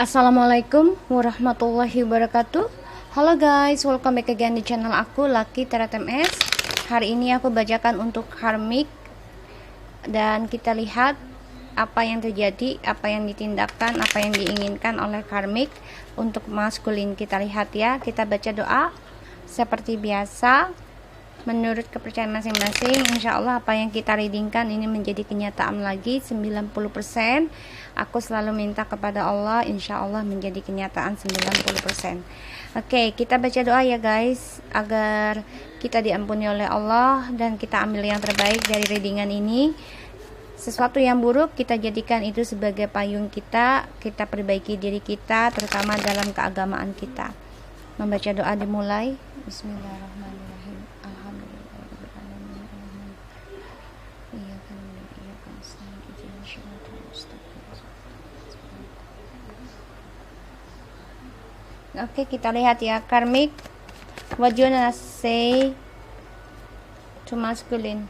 Assalamualaikum warahmatullahi wabarakatuh. Halo guys, welcome back again di channel aku Lucky Tarot MS. Hari ini aku bacakan untuk karmik dan kita lihat apa yang terjadi, apa yang ditindakkan, apa yang diinginkan oleh karmik untuk maskulin. Kita lihat ya, kita baca doa seperti biasa menurut kepercayaan masing-masing. Insya Allah apa yang kita readingkan ini menjadi kenyataan lagi 90%. Aku selalu minta kepada Allah, insya Allah menjadi kenyataan 90%. Oke, kita baca doa ya guys, agar kita diampuni oleh Allah dan kita ambil yang terbaik dari readingan ini. Sesuatu yang buruk kita jadikan itu sebagai payung kita perbaiki diri kita, terutama dalam keagamaan kita. Membaca doa dimulai. Bismillahirrahmanirrahim. Oke, kita lihat ya karmik. What you wanna say to masculine?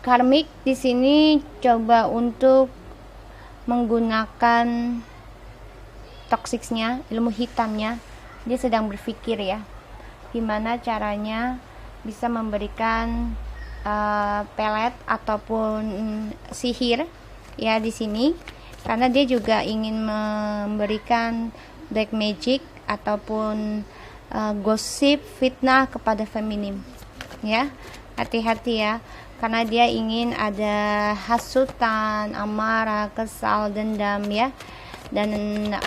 Karmik di sini coba untuk menggunakan toxicsnya, ilmu hitamnya. Dia sedang berpikir ya, gimana caranya bisa memberikan pelet ataupun sihir ya di sini, karena dia juga ingin memberikan black magic ataupun gosip fitnah kepada feminim ya. Hati-hati ya, karena dia ingin ada hasutan, amarah, kesal, dendam ya, dan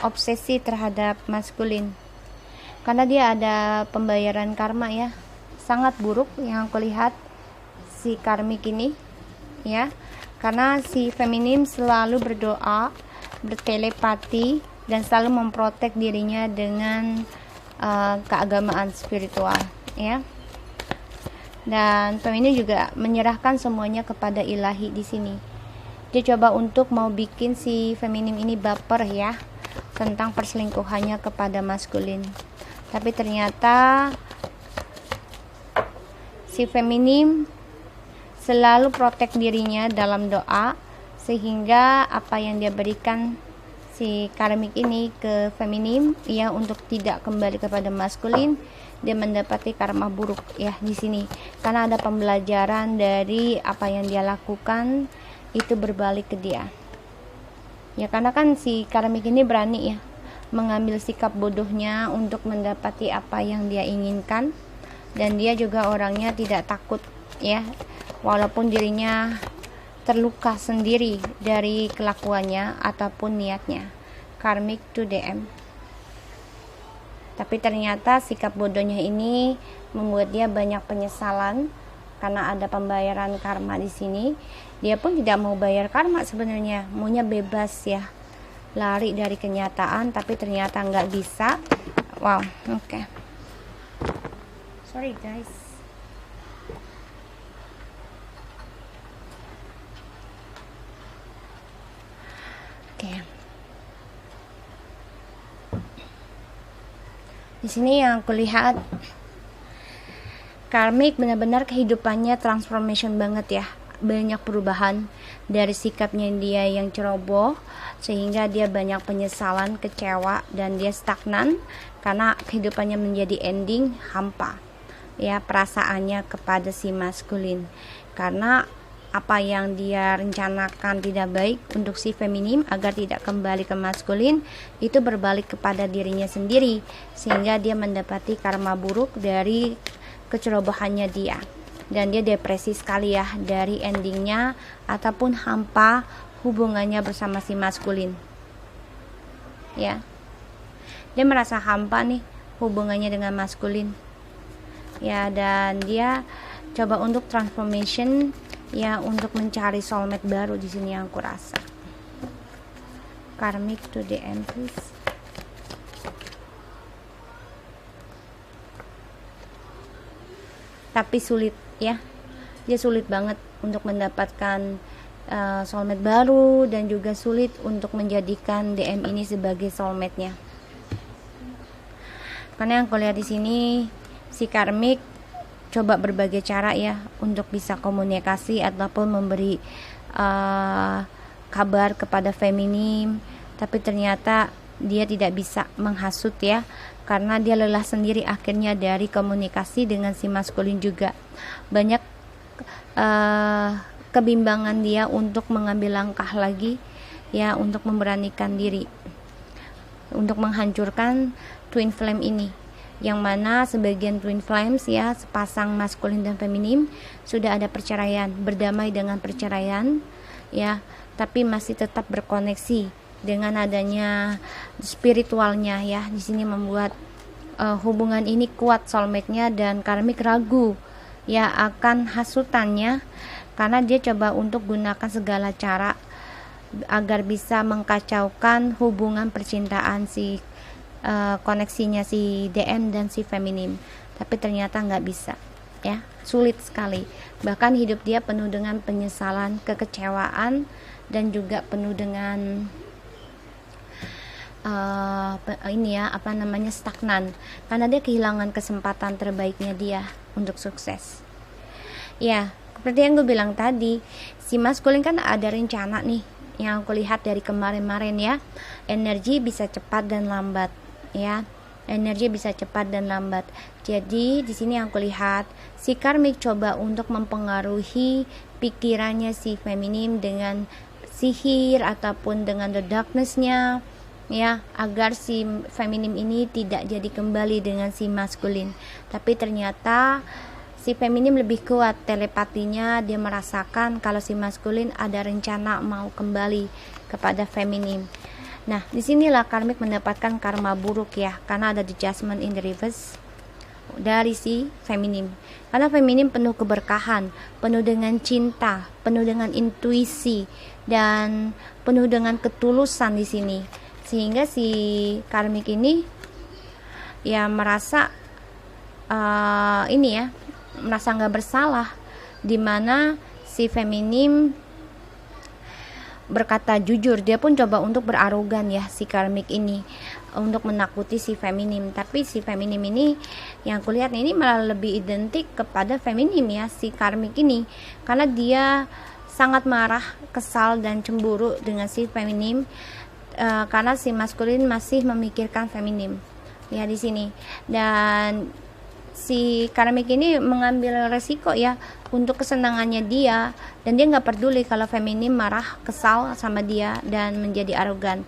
obsesi terhadap maskulin, karena dia ada pembayaran karma ya, sangat buruk yang aku lihat si karmik ini ya, karena si feminim selalu berdoa, bertelepati, dan selalu memprotek dirinya dengan keagamaan spiritual ya. Dan feminim juga menyerahkan semuanya kepada ilahi di sini. Dia coba untuk mau bikin si feminim ini baper ya tentang perselingkuhannya kepada maskulin. Tapi ternyata si feminim selalu protek dirinya dalam doa, sehingga apa yang dia berikan si karmik ini ke feminim ya, untuk tidak kembali kepada maskulin, dia mendapati karma buruk ya di sini, karena ada pembelajaran dari apa yang dia lakukan itu berbalik ke dia ya, karena kan si karmik ini berani ya mengambil sikap bodohnya untuk mendapati apa yang dia inginkan, dan dia juga orangnya tidak takut ya, walaupun dirinya terluka sendiri dari kelakuannya ataupun niatnya. Karmik to DM. Tapi ternyata sikap bodohnya ini membuat dia banyak penyesalan karena ada pembayaran karma di sini. Dia pun tidak mau bayar karma sebenarnya, maunya bebas ya, lari dari kenyataan, tapi ternyata nggak bisa. Wow, oke. Sorry guys. Di sini yang aku lihat, karmik benar-benar kehidupannya transformation banget ya, banyak perubahan dari sikapnya dia yang ceroboh, sehingga dia banyak penyesalan, kecewa, dan dia stagnan karena kehidupannya menjadi ending hampa ya perasaannya kepada si maskulin, karena apa yang dia rencanakan tidak baik untuk si feminim agar tidak kembali ke maskulin itu berbalik kepada dirinya sendiri, sehingga dia mendapati karma buruk dari kecerobohannya dia, dan dia depresi sekali ya dari endingnya ataupun hampa hubungannya bersama si maskulin ya. Dia merasa hampa nih hubungannya dengan maskulin ya, dan dia coba untuk transformation ya, untuk mencari soulmate baru di sini yang aku rasa. Karmik to DM please. Tapi sulit ya, dia sulit banget untuk mendapatkan soulmate baru, dan juga sulit untuk menjadikan DM ini sebagai soulmate-nya. Karena yang aku lihat di sini si karmik coba berbagai cara ya untuk bisa komunikasi ataupun memberi kabar kepada feminim, tapi ternyata dia tidak bisa menghasut ya, karena dia lelah sendiri akhirnya dari komunikasi dengan si maskulin juga. Banyak kebimbangan dia untuk mengambil langkah lagi ya, untuk memberanikan diri untuk menghancurkan twin flame ini, yang mana sebagian twin flames ya, sepasang maskulin dan feminim sudah ada perceraian, berdamai dengan perceraian ya, tapi masih tetap berkoneksi dengan adanya spiritualnya ya. Di sini membuat hubungan ini kuat soulmate-nya, dan karmik ragu ya akan hasutannya, karena dia coba untuk gunakan segala cara agar bisa mengkacaukan hubungan percintaan si koneksinya si DM dan si feminim, tapi ternyata nggak bisa ya, sulit sekali. Bahkan hidup dia penuh dengan penyesalan, kekecewaan, dan juga penuh dengan stagnan, karena dia kehilangan kesempatan terbaiknya dia untuk sukses ya. Seperti yang gue bilang tadi, si maskulin kan ada rencana nih, yang aku lihat dari kemarin-kemarin ya, energi bisa cepat dan lambat ya, energi bisa cepat dan lambat. Jadi di sini yang aku lihat, si karmik coba untuk mempengaruhi pikirannya si feminim dengan sihir ataupun dengan the darkness-nya ya, agar si feminim ini tidak jadi kembali dengan si maskulin. Tapi ternyata si feminim lebih kuat telepatinya, dia merasakan kalau si maskulin ada rencana mau kembali kepada feminim. Nah, disinilah karmik mendapatkan karma buruk ya, karena ada the judgment in the reverse dari si feminim. Karena feminim penuh keberkahan, penuh dengan cinta, penuh dengan intuisi, dan penuh dengan ketulusan di sini. Sehingga si karmik ini ya merasa merasa nggak bersalah, dimana si feminim berkata jujur. Dia pun coba untuk berarogan ya, si karmik ini, untuk menakuti si feminim. Tapi si feminim ini yang kulihat ini malah lebih identik kepada feminim ya, si karmik ini, karena dia sangat marah, kesal, dan cemburu dengan si feminim, karena si maskulin masih memikirkan feminim ya di sini. Dan si karmik ini mengambil resiko ya untuk kesenangannya dia, dan dia nggak peduli kalau feminim marah, kesal sama dia, dan menjadi arogan.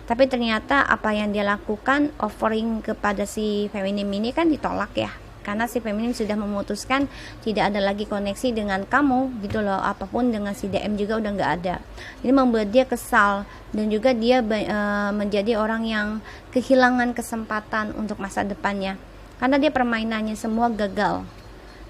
Tapi ternyata apa yang dia lakukan, offering kepada si feminim ini kan ditolak ya, karena si feminim sudah memutuskan tidak ada lagi koneksi dengan kamu gitu loh, apapun dengan si DM juga udah nggak ada. Ini membuat dia kesal, dan juga dia menjadi orang yang kehilangan kesempatan untuk masa depannya, karena dia permainannya semua gagal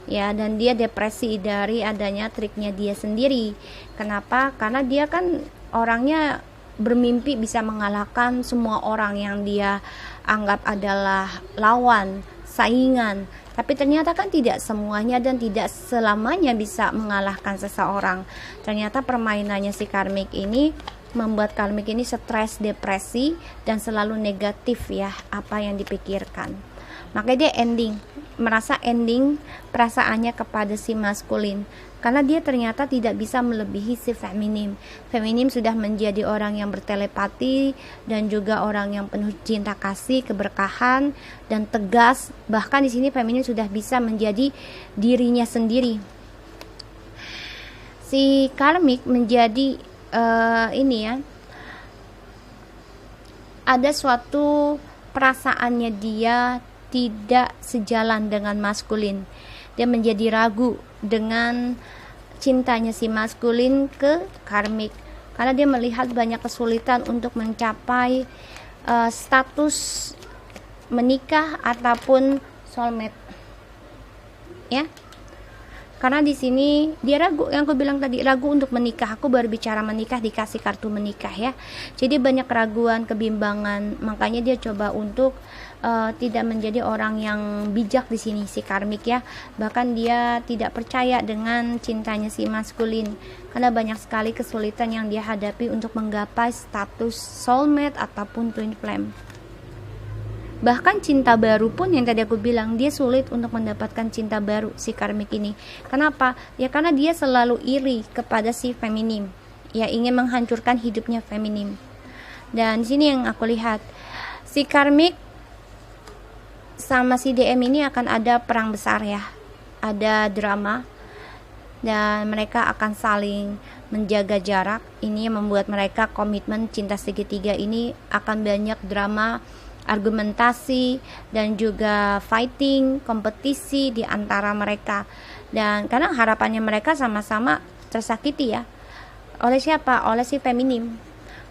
ya, dan dia depresi dari adanya triknya dia sendiri. Kenapa? Karena dia kan orangnya bermimpi bisa mengalahkan semua orang yang dia anggap adalah lawan, saingan. Tapi ternyata kan tidak semuanya dan tidak selamanya bisa mengalahkan seseorang. Ternyata permainannya si karmik ini membuat karmik ini stres, depresi, dan selalu negatif ya apa yang dipikirkan. Makanya dia merasa ending perasaannya kepada si maskulin, karena dia ternyata tidak bisa melebihi si feminim. Feminim sudah menjadi orang yang bertelepati, dan juga orang yang penuh cinta kasih, keberkahan, dan tegas. Bahkan di sini feminim sudah bisa menjadi dirinya sendiri. Si karmik menjadi ada suatu perasaannya dia tidak sejalan dengan maskulin. Dia menjadi ragu dengan cintanya si maskulin ke karmik, karena dia melihat banyak kesulitan untuk mencapai status menikah ataupun soulmate ya. Karena di sini dia ragu, yang aku bilang tadi, ragu untuk menikah. Aku baru bicara menikah dikasih kartu menikah ya. Jadi banyak keraguan, kebimbangan. Makanya dia coba untuk tidak menjadi orang yang bijak di sini si karmik ya. Bahkan dia tidak percaya dengan cintanya si maskulin, karena banyak sekali kesulitan yang dia hadapi untuk menggapai status soulmate ataupun twin flame. Bahkan cinta baru pun yang tadi aku bilang, dia sulit untuk mendapatkan cinta baru si karmik ini. Kenapa? Ya karena dia selalu iri kepada si feminim ya ingin menghancurkan hidupnya feminim. Dan di sini yang aku lihat si karmik sama si DM ini akan ada perang besar ya, ada drama, dan mereka akan saling menjaga jarak. Ini yang membuat mereka komitmen cinta segitiga ini akan banyak drama, argumentasi, dan juga fighting, kompetisi di antara mereka. Dan karena harapannya mereka sama-sama tersakiti ya. Oleh siapa? Oleh si feminim.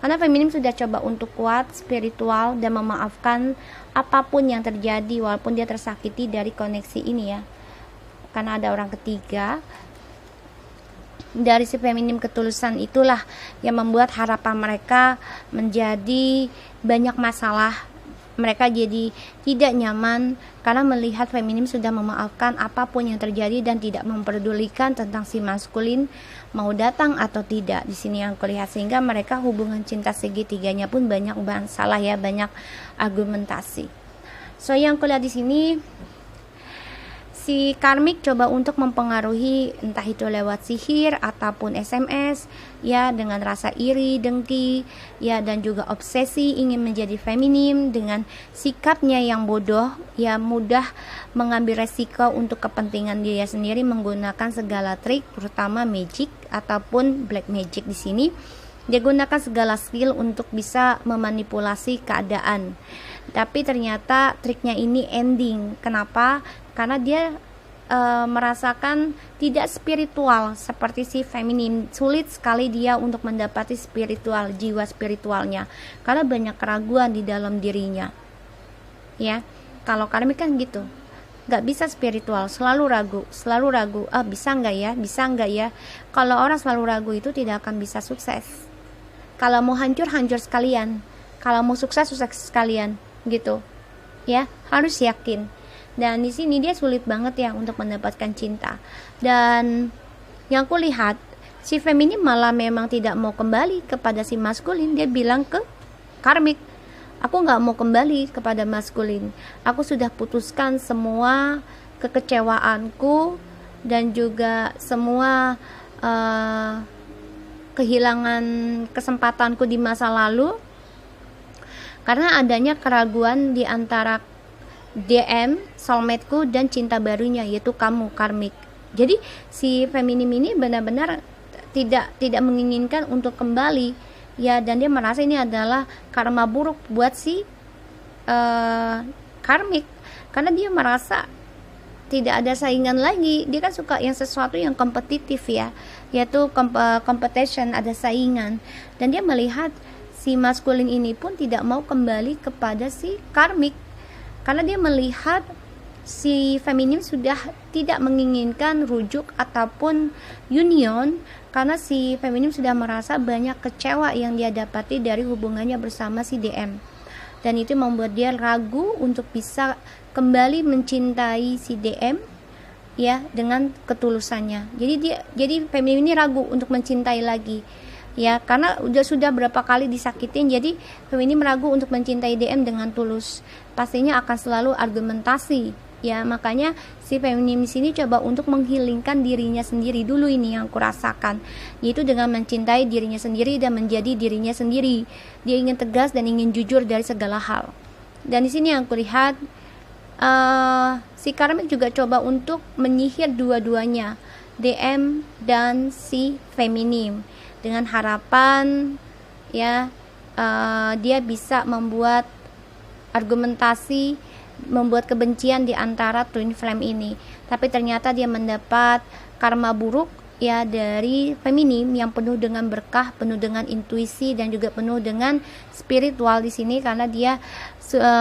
Karena feminim sudah coba untuk kuat, spiritual, dan memaafkan apapun yang terjadi walaupun dia tersakiti dari koneksi ini ya. Karena ada orang ketiga. Dari si feminim ketulusan itulah yang membuat harapan mereka menjadi banyak masalah. Mereka jadi tidak nyaman karena melihat feminim sudah memaafkan apapun yang terjadi dan tidak memperdulikan tentang si maskulin mau datang atau tidak. Di sini yang kulihat, sehingga mereka hubungan cinta segitiganya pun banyak masalah ya, banyak argumentasi. So yang kulihat di sini, si karmik coba untuk mempengaruhi entah itu lewat sihir ataupun SMS ya, dengan rasa iri, dengki ya, dan juga obsesi ingin menjadi feminim dengan sikapnya yang bodoh ya, mudah mengambil resiko untuk kepentingan dia sendiri menggunakan segala trik, terutama magic ataupun black magic. Di sini dia gunakan segala skill untuk bisa memanipulasi keadaan. Tapi ternyata triknya ini ending. Kenapa? Karena dia merasakan tidak spiritual seperti si feminim. Sulit sekali dia untuk mendapati spiritual, jiwa spiritualnya, karena banyak keraguan di dalam dirinya ya. Kalau karmik kan gitu, nggak bisa spiritual, selalu ragu, bisa nggak ya. Kalau orang selalu ragu itu tidak akan bisa sukses. Kalau mau hancur sekalian, kalau mau sukses sekalian gitu ya, harus yakin. Dan di sini dia sulit banget ya untuk mendapatkan cinta. Dan yang aku lihat, si feminim malah memang tidak mau kembali kepada si maskulin. Dia bilang ke karmik, aku gak mau kembali kepada maskulin. Aku sudah putuskan semua kekecewaanku dan juga semua kehilangan kesempatanku di masa lalu karena adanya keraguan di antara DM, soulmateku, dan cinta barunya, yaitu kamu, karmik. Jadi si feminim ini benar-benar tidak menginginkan untuk kembali ya, dan dia merasa ini adalah karma buruk buat si karmik, karena dia merasa tidak ada saingan lagi. Dia kan suka yang sesuatu yang kompetitif ya, yaitu competition, ada saingan. Dan dia melihat si maskulin ini pun tidak mau kembali kepada si karmik, karena dia melihat si feminim sudah tidak menginginkan rujuk ataupun union, karena si feminim sudah merasa banyak kecewa yang dia dapati dari hubungannya bersama si DM. Dan itu membuat dia ragu untuk bisa kembali mencintai si DM ya, dengan ketulusannya. Jadi feminim ini ragu untuk mencintai lagi ya, karena sudah berapa kali disakitin. Jadi feminim ragu untuk mencintai DM dengan tulus. Pastinya akan selalu argumentasi ya. Makanya si feminim di sini coba untuk menghilangkan dirinya sendiri dulu. Ini yang aku rasakan, yaitu dengan mencintai dirinya sendiri dan menjadi dirinya sendiri. Dia ingin tegas dan ingin jujur dari segala hal. Dan di sini yang aku lihat, si karmik juga coba untuk menyihir dua-duanya, DM dan si feminim, dengan harapan ya dia bisa membuat argumentasi, membuat kebencian di antara twin flame ini. Tapi ternyata dia mendapat karma buruk ya dari feminim yang penuh dengan berkah, penuh dengan intuisi, dan juga penuh dengan spiritual di sini, karena dia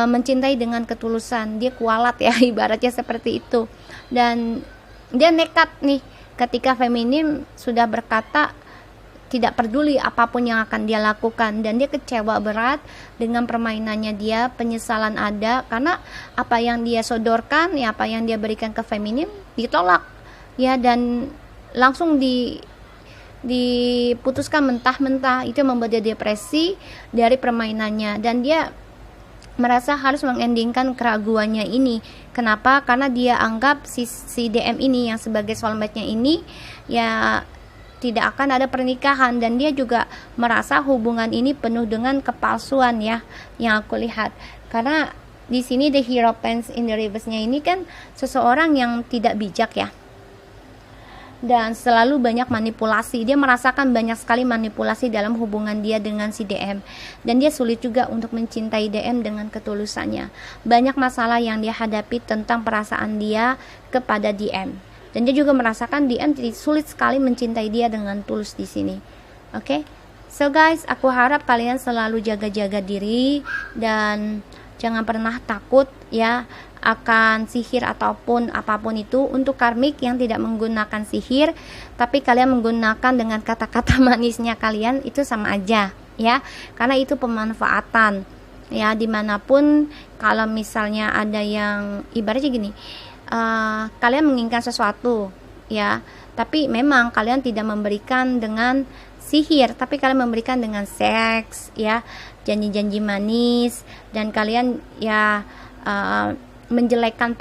mencintai dengan ketulusan. Dia kualat ya, ibaratnya seperti itu. Dan dia nekat nih ketika feminim sudah berkata tidak peduli apapun yang akan dia lakukan, dan dia kecewa berat dengan permainannya dia. Penyesalan ada karena apa yang dia sodorkan ya, apa yang dia berikan ke feminim ditolak ya, dan langsung diputuskan mentah-mentah. Itu membuat dia depresi dari permainannya, dan dia merasa harus mengendingkan keraguannya ini. Kenapa? Karena dia anggap si DM ini yang sebagai soulmate-nya ini ya tidak akan ada pernikahan, dan dia juga merasa hubungan ini penuh dengan kepalsuan ya, yang aku lihat. Karena di sini the Hierophant in the reverse-nya ini kan seseorang yang tidak bijak ya, dan selalu banyak manipulasi. Dia merasakan banyak sekali manipulasi dalam hubungan dia dengan si DM, dan dia sulit juga untuk mencintai DM dengan ketulusannya. Banyak masalah yang dia hadapi tentang perasaan dia kepada DM, dan dia juga merasakan DM sulit sekali mencintai dia dengan tulus di sini. Oke? So guys, aku harap kalian selalu jaga-jaga diri dan jangan pernah takut ya akan sihir ataupun apapun itu. Untuk karmik yang tidak menggunakan sihir, tapi kalian menggunakan dengan kata-kata manisnya kalian, itu sama aja ya, karena itu pemanfaatan ya. Dimanapun kalau misalnya ada yang ibaratnya gini, kalian menginginkan sesuatu ya, tapi memang kalian tidak memberikan dengan sihir, tapi kalian memberikan dengan seks ya, janji-janji manis, dan kalian ya menjelekkan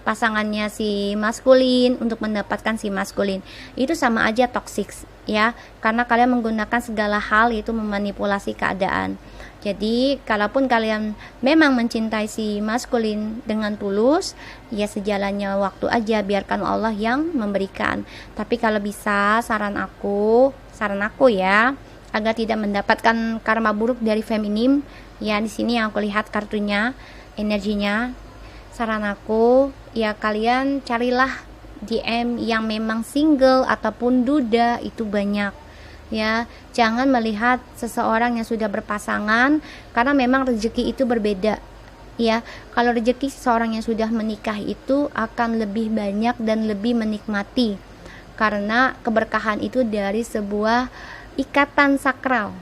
pasangannya si maskulin untuk mendapatkan si maskulin. Itu sama aja toksik ya, karena kalian menggunakan segala hal itu memanipulasi keadaan. Jadi kalaupun kalian memang mencintai si maskulin dengan tulus, ya sejalannya waktu aja, biarkan Allah yang memberikan. Tapi kalau bisa, saran aku ya, agar tidak mendapatkan karma buruk dari feminim ya, di sini yang aku lihat kartunya, energinya, saran aku ya, kalian carilah DM yang memang single ataupun duda, itu banyak ya. Jangan melihat seseorang yang sudah berpasangan, karena memang rezeki itu berbeda ya. Kalau rezeki seseorang yang sudah menikah itu akan lebih banyak dan lebih menikmati, karena keberkahan itu dari sebuah ikatan sakral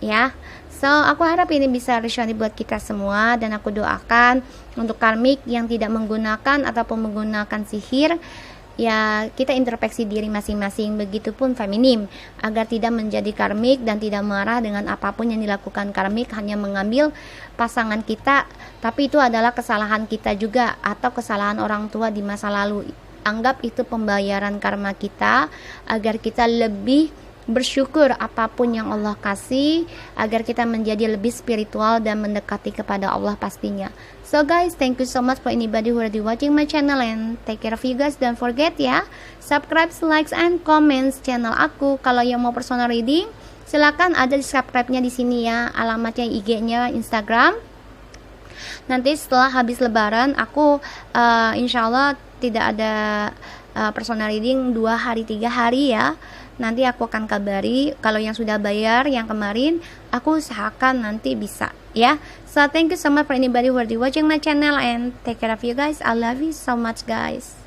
ya. So aku harap ini bisa resonate buat kita semua, dan aku doakan untuk karmik yang tidak menggunakan ataupun menggunakan sihir ya, kita introspeksi diri masing-masing. Begitupun feminim, agar tidak menjadi karmik dan tidak marah dengan apapun yang dilakukan karmik, hanya mengambil pasangan kita, tapi itu adalah kesalahan kita juga atau kesalahan orang tua di masa lalu. Anggap itu pembayaran karma kita, agar kita lebih bersyukur apapun yang Allah kasih, agar kita menjadi lebih spiritual dan mendekati kepada Allah pastinya. So guys, thank you so much for anybody who already watching my channel, and take care of you guys. Don't forget ya, subscribe, likes, and comments channel aku. Kalau yang mau personal reading, silakan ada di subscribe-nya di sini ya, alamatnya, IG-nya, Instagram. Nanti setelah habis lebaran aku insya Allah tidak ada personal reading 2 hari 3 hari ya. Nanti aku akan kabari. Kalau yang sudah bayar yang kemarin, aku usahakan nanti bisa ya. So thank you so much for anybody who already watching my channel, and take care of you guys. I love you so much guys.